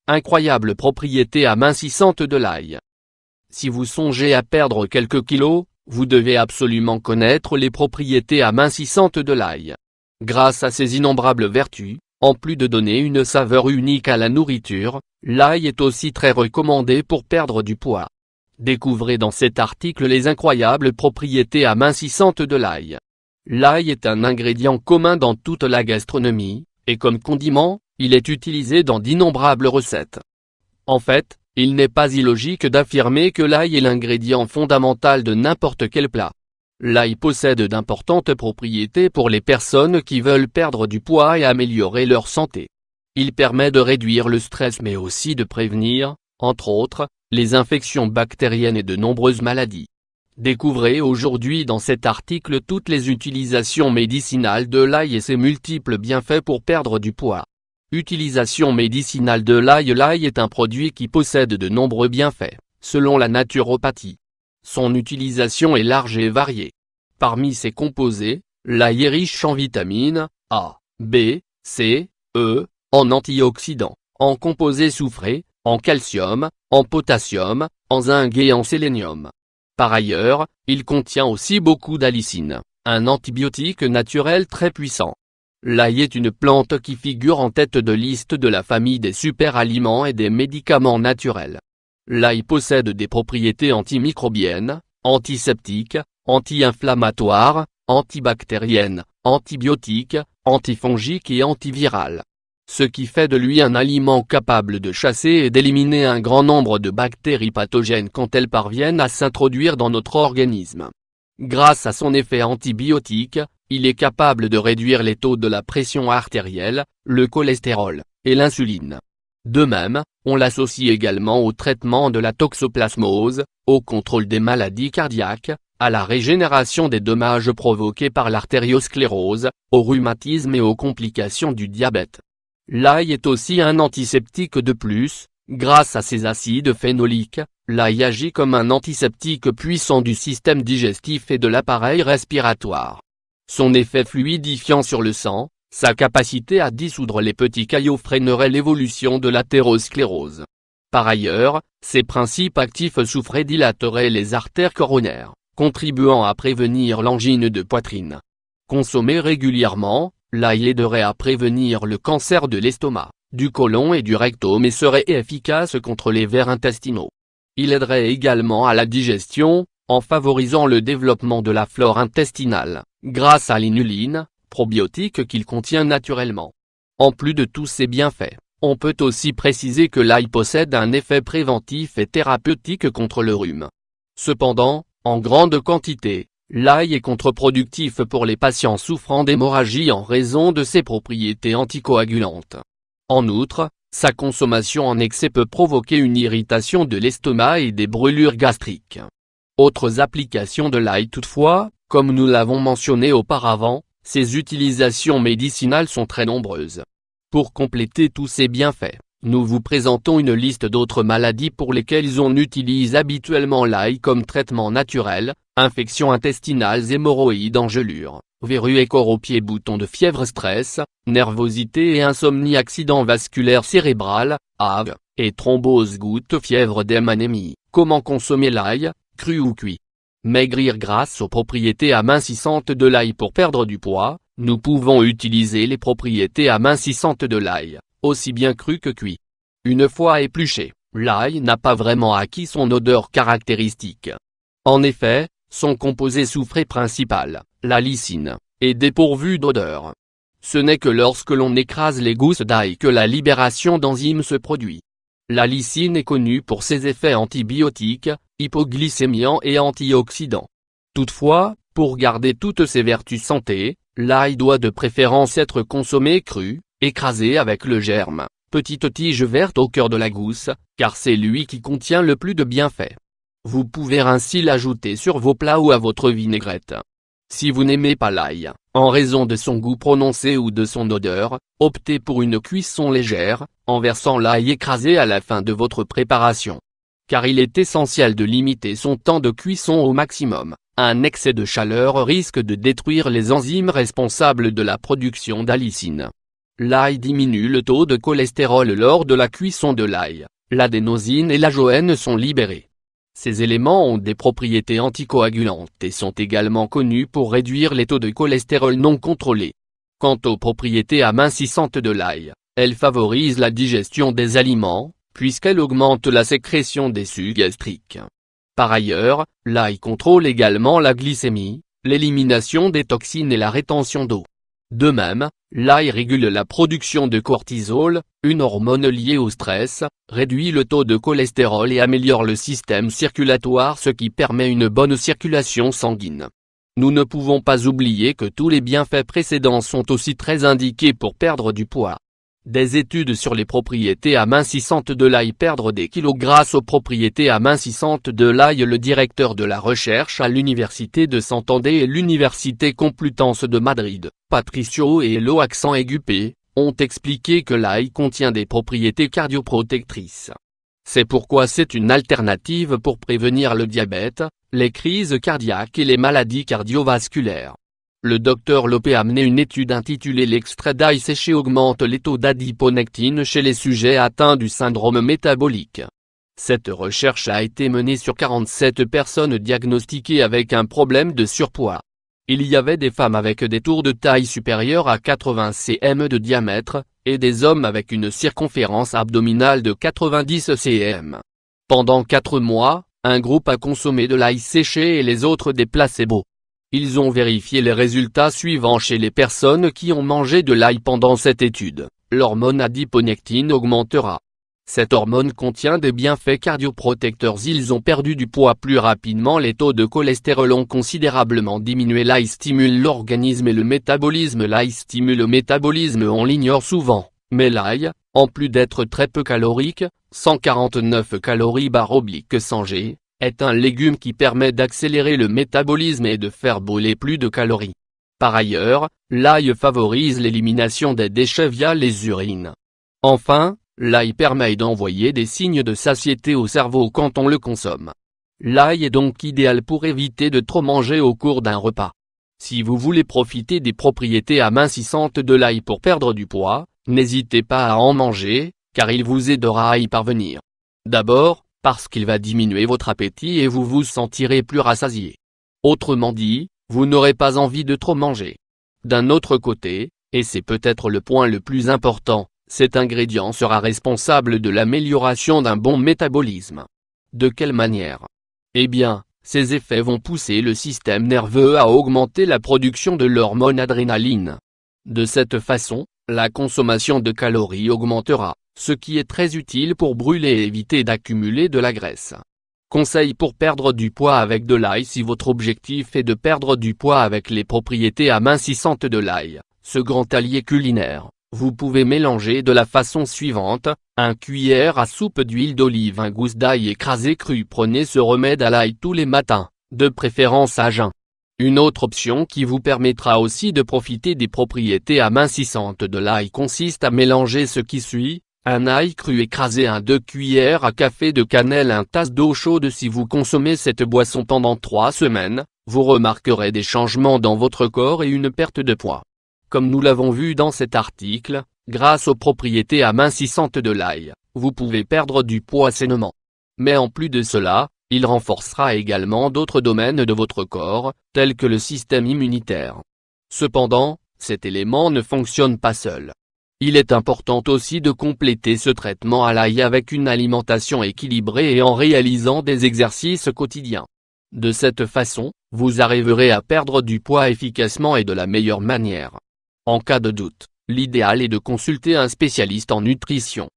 incroyable propriété amincissante de l'ail. Si vous songez à perdre quelques kilos, vous devez absolument connaître les propriétés amincissantes de l'ail. Grâce à ses innombrables vertus, en plus de donner une saveur unique à la nourriture, l'ail est aussi très recommandé pour perdre du poids. Découvrez dans cet article les incroyables propriétés amincissantes de l'ail. L'ail est un ingrédient commun dans toute la gastronomie, et comme condiment, il est utilisé dans d'innombrables recettes. En fait, il n'est pas illogique d'affirmer que l'ail est l'ingrédient fondamental de n'importe quel plat. L'ail possède d'importantes propriétés pour les personnes qui veulent perdre du poids et améliorer leur santé. Il permet de réduire le stress mais aussi de prévenir, entre autres, les infections bactériennes et de nombreuses maladies. Découvrez aujourd'hui dans cet article toutes les utilisations médicinales de l'ail et ses multiples bienfaits pour perdre du poids. Utilisation médicinale de l'ail. L'ail est un produit qui possède de nombreux bienfaits, selon la naturopathie. Son utilisation est large et variée. Parmi ses composés, l'ail est riche en vitamines A, B, C, E, en antioxydants, en composés soufrés, en calcium, en potassium, en zinc et en sélénium. Par ailleurs, il contient aussi beaucoup d'allicine, un antibiotique naturel très puissant. L'ail est une plante qui figure en tête de liste de la famille des super-aliments et des médicaments naturels. L'ail possède des propriétés antimicrobiennes, antiseptiques, anti-inflammatoires, antibactériennes, antibiotiques, antifongiques et antivirales. Ce qui fait de lui un aliment capable de chasser et d'éliminer un grand nombre de bactéries pathogènes quand elles parviennent à s'introduire dans notre organisme. Grâce à son effet antibiotique, il est capable de réduire les taux de la pression artérielle, le cholestérol, et l'insuline. De même, on l'associe également au traitement de la toxoplasmose, au contrôle des maladies cardiaques, à la régénération des dommages provoqués par l'artériosclérose, au rhumatisme et aux complications du diabète. L'ail est aussi un antiseptique de plus, grâce à ses acides phénoliques, l'ail agit comme un antiseptique puissant du système digestif et de l'appareil respiratoire. Son effet fluidifiant sur le sang, sa capacité à dissoudre les petits caillots freinerait l'évolution de l'athérosclérose. Par ailleurs, ses principes actifs dilateraient les artères coronaires, contribuant à prévenir l'angine de poitrine. Consommé régulièrement, l'ail aiderait à prévenir le cancer de l'estomac, du côlon et du rectum et serait efficace contre les vers intestinaux. Il aiderait également à la digestion, en favorisant le développement de la flore intestinale, grâce à l'inuline, probiotique qu'il contient naturellement. En plus de tous ces bienfaits, on peut aussi préciser que l'ail possède un effet préventif et thérapeutique contre le rhume. Cependant, en grande quantité, l'ail est contre-productif pour les patients souffrant d'hémorragie en raison de ses propriétés anticoagulantes. En outre, sa consommation en excès peut provoquer une irritation de l'estomac et des brûlures gastriques. Autres applications de l'ail toutefois, comme nous l'avons mentionné auparavant, ses utilisations médicinales sont très nombreuses. Pour compléter tous ces bienfaits, nous vous présentons une liste d'autres maladies pour lesquelles on utilise habituellement l'ail comme traitement naturel: infections intestinales, hémorroïdes, engelures, verrues et corps aux pieds, boutons de fièvre, stress, nervosité et insomnie, accident vasculaire cérébral, AVC, et thrombose, goutte, fièvre, d'œdème, anémie. Comment consommer l'ail, cru ou cuit? Maigrir grâce aux propriétés amincissantes de l'ail. Pour perdre du poids, nous pouvons utiliser les propriétés amincissantes de l'ail, aussi bien cru que cuit. Une fois épluché, l'ail n'a pas vraiment acquis son odeur caractéristique. En effet, son composé soufré principal, la lysine, est dépourvu d'odeur. Ce n'est que lorsque l'on écrase les gousses d'ail que la libération d'enzymes se produit. La lysine est connue pour ses effets antibiotiques, hypoglycémiants et antioxydants. Toutefois, pour garder toutes ses vertus santé, l'ail doit de préférence être consommé cru, écrasé avec le germe, petite tige verte au cœur de la gousse, car c'est lui qui contient le plus de bienfaits. Vous pouvez ainsi l'ajouter sur vos plats ou à votre vinaigrette. Si vous n'aimez pas l'ail, en raison de son goût prononcé ou de son odeur, optez pour une cuisson légère, en versant l'ail écrasé à la fin de votre préparation. Car il est essentiel de limiter son temps de cuisson au maximum. Un excès de chaleur risque de détruire les enzymes responsables de la production d'allicine. L'ail diminue le taux de cholestérol lors de la cuisson de l'ail. L'adénosine et l'ajoène sont libérés. Ces éléments ont des propriétés anticoagulantes et sont également connus pour réduire les taux de cholestérol non contrôlés. Quant aux propriétés amincissantes de l'ail, elle favorise la digestion des aliments, puisqu'elle augmente la sécrétion des sucs gastriques. Par ailleurs, l'ail contrôle également la glycémie, l'élimination des toxines et la rétention d'eau. De même, l'ail régule la production de cortisol, une hormone liée au stress, réduit le taux de cholestérol et améliore le système circulatoire, ce qui permet une bonne circulation sanguine. Nous ne pouvons pas oublier que tous les bienfaits précédents sont aussi très indiqués pour perdre du poids. Des études sur les propriétés amincissantes de l'ail. Perdre des kilos grâce aux propriétés amincissantes de l'ail. Le directeur de la recherche à l'Université de Santander et l'Université Complutense de Madrid, Patricio et Elo accent aigu P, ont expliqué que l'ail contient des propriétés cardioprotectrices. C'est pourquoi c'est une alternative pour prévenir le diabète, les crises cardiaques et les maladies cardiovasculaires. Le Dr Lopé a mené une étude intitulée L'extrait d'ail séché augmente les taux d'adiponectine chez les sujets atteints du syndrome métabolique. Cette recherche a été menée sur 47 personnes diagnostiquées avec un problème de surpoids. Il y avait des femmes avec des tours de taille supérieure à 80 cm de diamètre, et des hommes avec une circonférence abdominale de 90 cm. Pendant 4 mois, un groupe a consommé de l'ail séché et les autres des placebos. Ils ont vérifié les résultats suivants chez les personnes qui ont mangé de l'ail pendant cette étude. L'hormone adiponectine augmentera. Cette hormone contient des bienfaits cardioprotecteurs. Ils ont perdu du poids plus rapidement. Les taux de cholestérol ont considérablement diminué. L'ail stimule l'organisme et le métabolisme. L'ail stimule le métabolisme, on l'ignore souvent, mais l'ail, en plus d'être très peu calorique, 149 calories/100 g, est un légume qui permet d'accélérer le métabolisme et de faire brûler plus de calories. Par ailleurs, l'ail favorise l'élimination des déchets via les urines. Enfin, l'ail permet d'envoyer des signes de satiété au cerveau quand on le consomme. L'ail est donc idéal pour éviter de trop manger au cours d'un repas. Si vous voulez profiter des propriétés amincissantes de l'ail pour perdre du poids, n'hésitez pas à en manger, car il vous aidera à y parvenir. D'abord, parce qu'il va diminuer votre appétit et vous vous sentirez plus rassasié. Autrement dit, vous n'aurez pas envie de trop manger. D'un autre côté, et c'est peut-être le point le plus important, cet ingrédient sera responsable de l'amélioration d'un bon métabolisme. De quelle manière? Eh bien, ces effets vont pousser le système nerveux à augmenter la production de l'hormone adrénaline. De cette façon, la consommation de calories augmentera, ce qui est très utile pour brûler et éviter d'accumuler de la graisse. Conseil pour perdre du poids avec de l'ail. Si votre objectif est de perdre du poids avec les propriétés amincissantes de l'ail, ce grand allié culinaire, vous pouvez mélanger de la façon suivante: 1 cuillère à soupe d'huile d'olive, 1 gousse d'ail écrasé cru. Prenez ce remède à l'ail tous les matins, de préférence à jeun. Une autre option qui vous permettra aussi de profiter des propriétés amincissantes de l'ail consiste à mélanger ce qui suit: 1 ail cru écrasé, 2 cuillères à café de cannelle, 1 tasse d'eau chaude. Si vous consommez cette boisson pendant 3 semaines, vous remarquerez des changements dans votre corps et une perte de poids. Comme nous l'avons vu dans cet article, grâce aux propriétés amincissantes de l'ail, vous pouvez perdre du poids sainement. Mais en plus de cela, il renforcera également d'autres domaines de votre corps, tels que le système immunitaire. Cependant, cet élément ne fonctionne pas seul. Il est important aussi de compléter ce traitement à l'ail avec une alimentation équilibrée et en réalisant des exercices quotidiens. De cette façon, vous arriverez à perdre du poids efficacement et de la meilleure manière. En cas de doute, l'idéal est de consulter un spécialiste en nutrition.